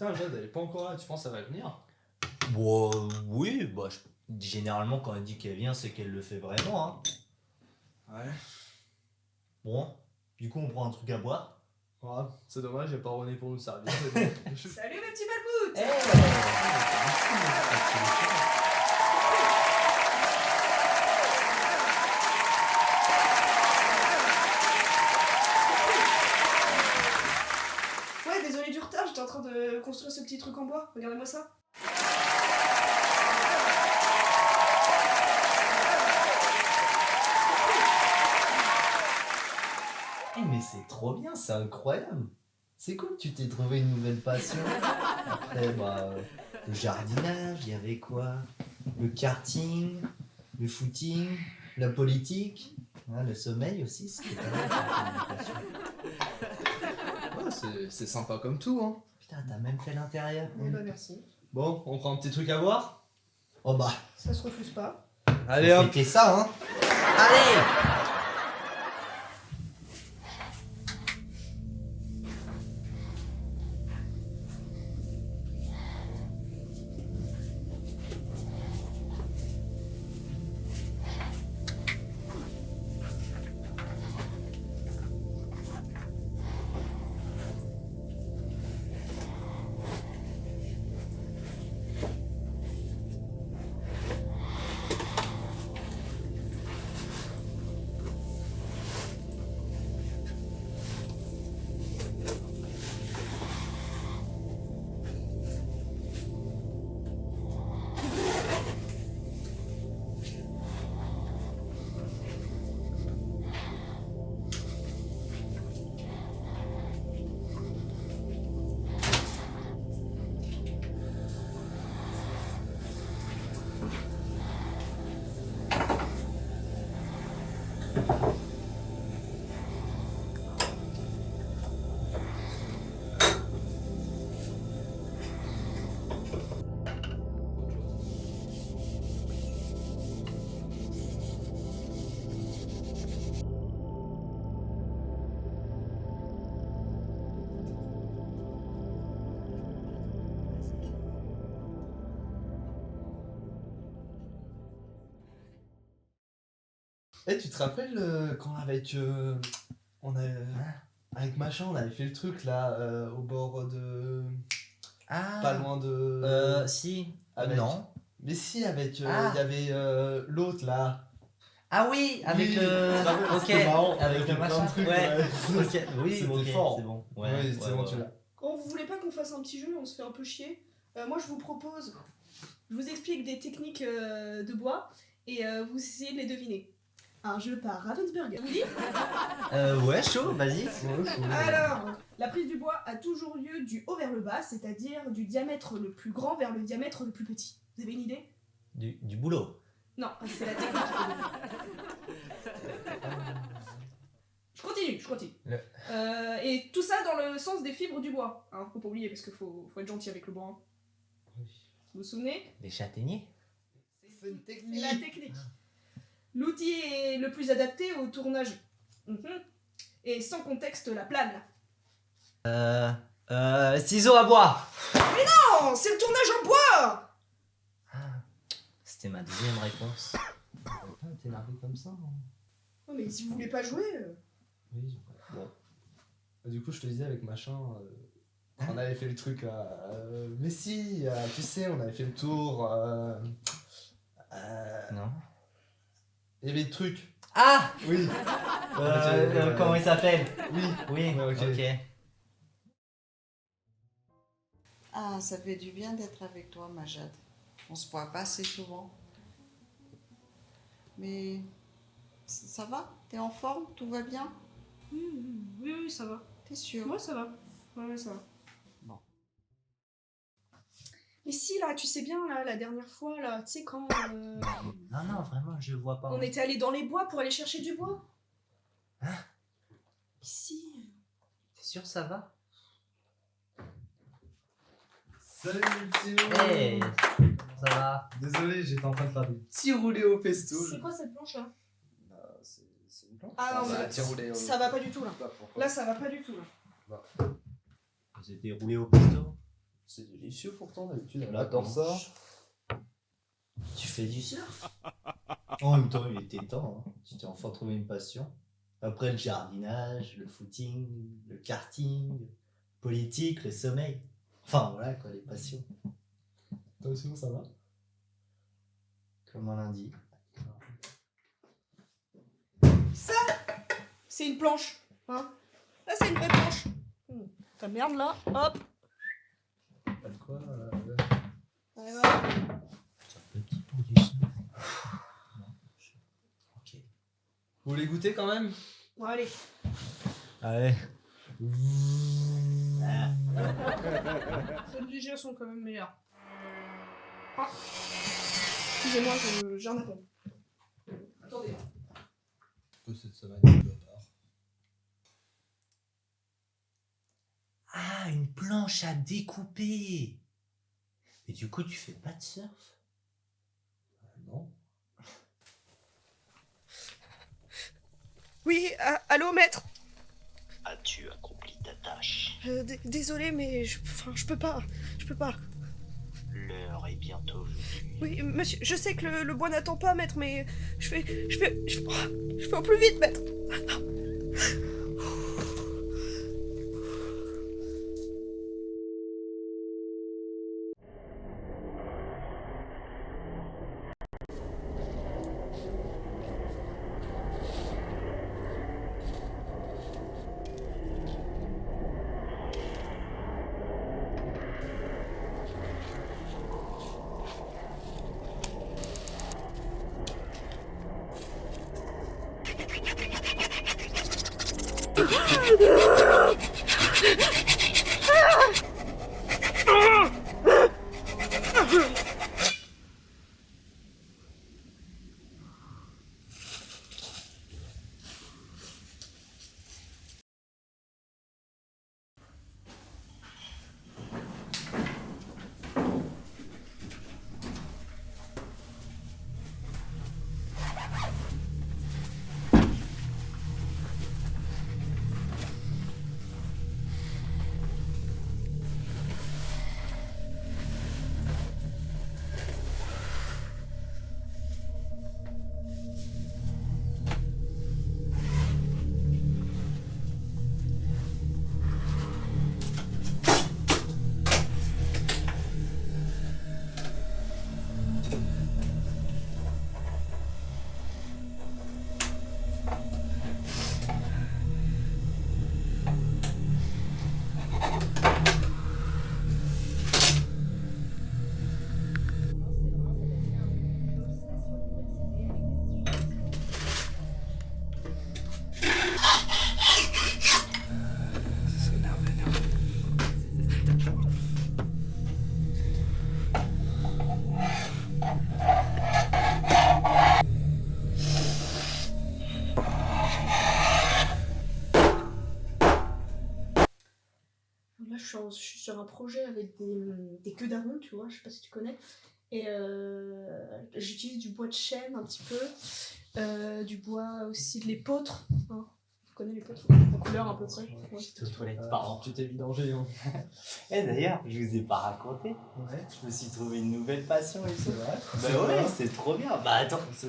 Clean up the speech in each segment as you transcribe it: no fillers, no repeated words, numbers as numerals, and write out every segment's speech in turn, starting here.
Putain, Jade, elle est pas encore là, tu penses que ça va venir? Bon, oui, bah, généralement, quand elle dit qu'elle vient, c'est qu'elle le fait vraiment. Hein. Ouais. Bon, du coup, on prend un truc à boire. Ouais, c'est dommage, j'ai pas René pour nous servir. Mais bon. Salut mes petits balbouts. Ouais, désolé du retard, j'étais en train de construire ce petit truc en bois. Regardez-moi ça. Mais c'est trop bien, c'est incroyable. C'est cool, tu t'es trouvé une nouvelle passion. Après, bah, le jardinage, il y avait quoi? Le karting, le footing, la politique, hein, le sommeil aussi, c'était pas mal comme passion. Ouais, c'est sympa comme tout, hein. Putain, t'as même fait l'intérieur. Eh bah merci. Bon, on prend un petit truc à boire? Oh bah, Ça se refuse pas. Allez faut hop. fêter ça, hein. Allez! Eh, tu te rappelles quand avec on a avec machin, on avait fait le truc là au bord de Ah, pas loin de si. avec- Non. Mais si, avec il Ah. y avait l'autre là. Ah oui, avec Oui, le. tu te rappelles, Ok, c'était marrant, on avec avait le fait plein de machin. trucs, Ouais. ouais. Ok, oui, C'était ok, fort. c'est bon. Ouais, Ouais, c'est bon, tu l'as. Quand vous voulez pas qu'on fasse un petit jeu, on se fait un peu chier. Moi je vous propose, je vous explique des techniques de bois et vous essayez de les deviner. Un jeu par Ravensburger. Ça vous dit? Ouais, chaud, vas-y. Ouais, chaud. Alors, la prise du bois a toujours lieu du haut vers le bas, c'est-à-dire du diamètre le plus grand vers le diamètre le plus petit. Vous avez une idée? Du boulot. Non, c'est la technique. Je continue. Et tout ça dans le sens des fibres du bois. Hein, faut pas oublier parce qu'il faut être gentil avec le bois. Hein. Oui. Vous vous souvenez? Des châtaigniers. C'est une C'est technique. la technique. L'outil est le plus adapté au tournage. Et sans contexte, la plane. Ciseaux à bois. Non, c'est le tournage en bois. C'était ma deuxième réponse. T'es énervé comme ça, hein. Non mais si vous voulez pas jouer... Oui, bon. Du coup, je te disais avec machin, on avait fait le truc mais si, tu sais, on avait fait le tour. Non. Il y avait le truc. Ah Oui. Comment il s'appelle? Oui. Oui, Ouais, ok. ok. Ah, ça fait du bien d'être avec toi, ma Jade. On se voit pas assez souvent. Mais ça va? T'es en forme? Tout va bien? Oui, ça va. T'es sûre? Moi, ça va. Ouais, ça va. Bon. Mais si, là, tu sais bien, là, la dernière fois, là, tu sais, quand Non, vraiment, je vois pas. on était allé dans les bois pour aller chercher du bois. Hein? Mais si. T'es sûr ça va? Salut, petit Hey, ça va? Désolé, j'étais en train de faire des petits roulés au pesto. C'est quoi cette planche-là? C'est une planche. Ah non, bah, mais petit roulé au... ça va pas du tout, là. Bah, pourquoi Là, ça va pas du tout, là. Vous étiez roulé au pesto? C'est délicieux pourtant, d'habitude. On La adore ça. planche. Tu fais du surf? En même temps, il était temps. Hein. Tu t'es enfin trouvé une passion. Après le jardinage, le footing, le karting, politique, le sommeil. Enfin voilà quoi, les passions. Toi aussi, ça va? Comme un lundi. C'est une planche. Hein. Là, c'est une vraie planche. Ta merde là, hop. Pas de quoi Allez, voilà. C'est un petit pour du surf. Ok. Vous voulez goûter quand même? Bon, allez. Allez. Les légers sont quand même meilleurs. Ah. Excusez-moi, j'ai un appel. Attendez. Cette semaine, je dois part. Ah, une planche à découper. Mais du coup, tu fais pas de surf? Non. Oui, allô, maître. As-tu accompli ta tâche? Désolé, mais je peux pas. Je peux pas. L'heure est bientôt venue. Oui, monsieur, je sais que le bois n'attend pas, maître, mais je fais au plus vite, maître. Là, je suis sur un projet avec des queues d'aron, tu vois, je sais pas si tu connais. Et j'utilise du bois de chêne un petit peu, du bois aussi de l'épeautre. Hein. Tu connais l'épeautre? La couleur à peu près. Ouais. J'étais aux toilettes, pardon. Tu t'es vidangé, hein. Et d'ailleurs, je vous ai pas raconté. Ouais. Je me suis trouvé une nouvelle passion ici. C'est vrai? Bah ouais, c'est trop bien. Bah attends, c'est...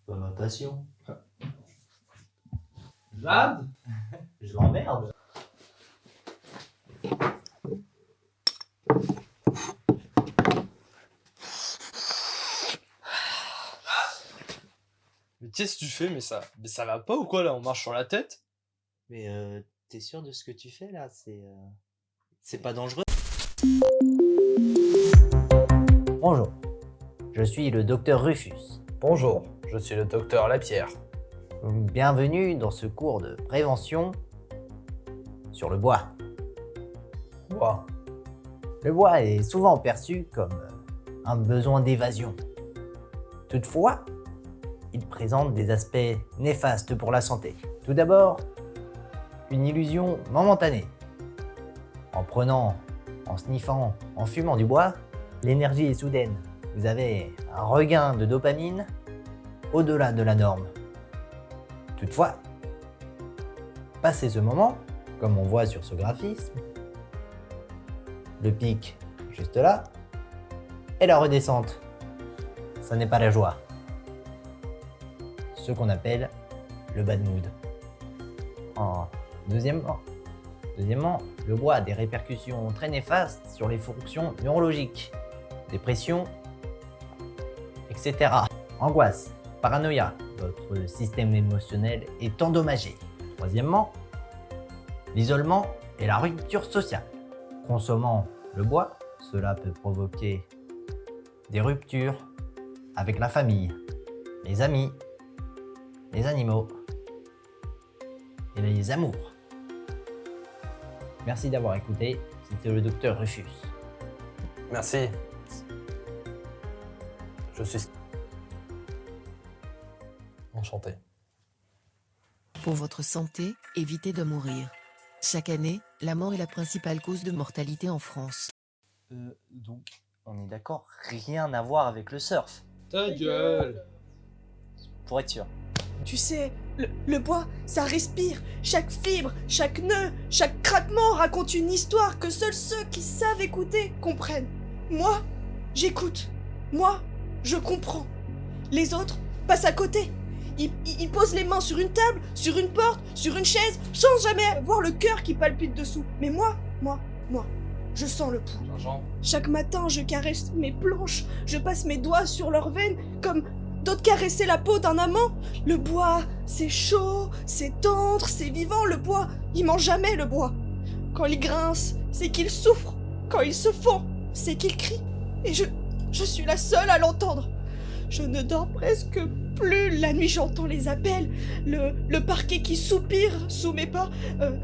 Pas ma passion. Jade? Je l'emmerde. Mais qu'est-ce que tu fais? Mais ça va pas ou quoi là? On marche sur la tête? Mais t'es sûr de ce que tu fais là? C'est pas dangereux? Bonjour, je suis le docteur Rufus. Bonjour, je suis le docteur Lapierre. Bienvenue dans ce cours de prévention sur le bois. Bois. Le bois est souvent perçu comme un besoin d'évasion. Toutefois, il présente des aspects néfastes pour la santé. Tout d'abord, une illusion momentanée. En prenant, en sniffant, en fumant du bois, l'énergie est soudaine. Vous avez un regain de dopamine au-delà de la norme. Toutefois, passé ce moment, comme on voit sur ce graphisme. Le pic, juste là. Et la redescente. Ça n'est pas la joie. Ce qu'on appelle le bad mood. Deuxièmement, le bois a des répercussions très néfastes sur les fonctions neurologiques, dépression, etc. Angoisse, paranoïa, votre système émotionnel est endommagé. Troisièmement, l'isolement et la rupture sociale. Consommant le bois, cela peut provoquer des ruptures avec la famille, les amis, les animaux et les amours. Merci d'avoir écouté, c'était le docteur Rufus. Merci. Je suis enchanté. Pour votre santé, évitez de mourir. Chaque année, la mort est la principale cause de mortalité en France. Donc, on est d'accord, rien à voir avec le surf. Ta gueule. Pour être sûr. Tu sais, le bois, ça respire. Chaque fibre, chaque nœud, chaque craquement raconte une histoire que seuls ceux qui savent écouter comprennent. Moi, j'écoute. Moi, je comprends. Les autres passent à côté. Ils posent les mains sur une table, sur une porte, sur une chaise, sans jamais voir le cœur qui palpite dessous. Mais moi, je sens le pouls. Chaque matin, je caresse mes planches, je passe mes doigts sur leurs veines, comme d'autres caressaient la peau d'un amant. Le bois, c'est chaud, c'est tendre, c'est vivant. Le bois, il ment jamais, le bois. Quand il grince, c'est qu'il souffre. Quand il se fend, c'est qu'il crie. Et je suis la seule à l'entendre. Je ne dors presque plus. La nuit, j'entends les appels, le parquet qui soupire sous mes pas,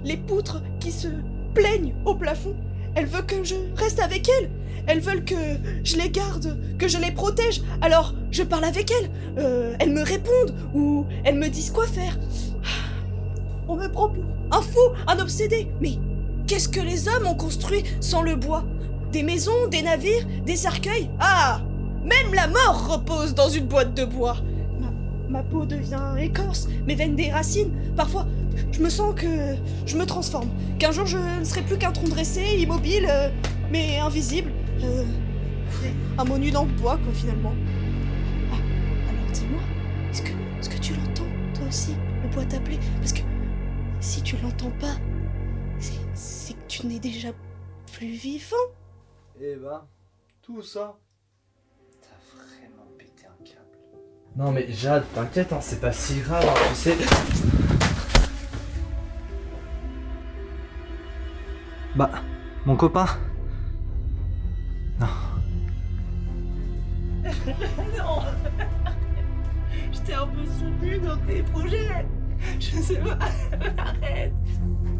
les poutres qui se plaignent au plafond. Elles veulent que je reste avec elles. Elles veulent que je les garde, que je les protège. Alors, je parle avec elles. Elles me répondent ou elles me disent quoi faire. On me prend pour un fou, un obsédé. Mais qu'est-ce que les hommes ont construit sans le bois? Des maisons, des navires, des cercueils. Ah! Même la mort repose dans une boîte de bois. Ma peau devient écorce, mes veines des racines. Parfois, je me sens que je me transforme. Qu'un jour, je ne serai plus qu'un tronc dressé, immobile, mais invisible. Un mot nu dans le bois, quoi, finalement. Ah, alors dis-moi, est-ce que tu l'entends, toi aussi, le bois t'appeler? Parce que si tu l'entends pas, c'est que tu n'es déjà plus vivant. Eh ben, tout ça. T'as vraiment pété un câble. Non mais Jade, t'inquiète, hein, c'est pas si grave, hein, tu sais. Bah, mon copain. Non. Non. Je t'ai un peu soutenu dans tes projets. Je sais pas. Arrête.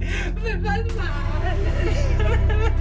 Fais pas de mal.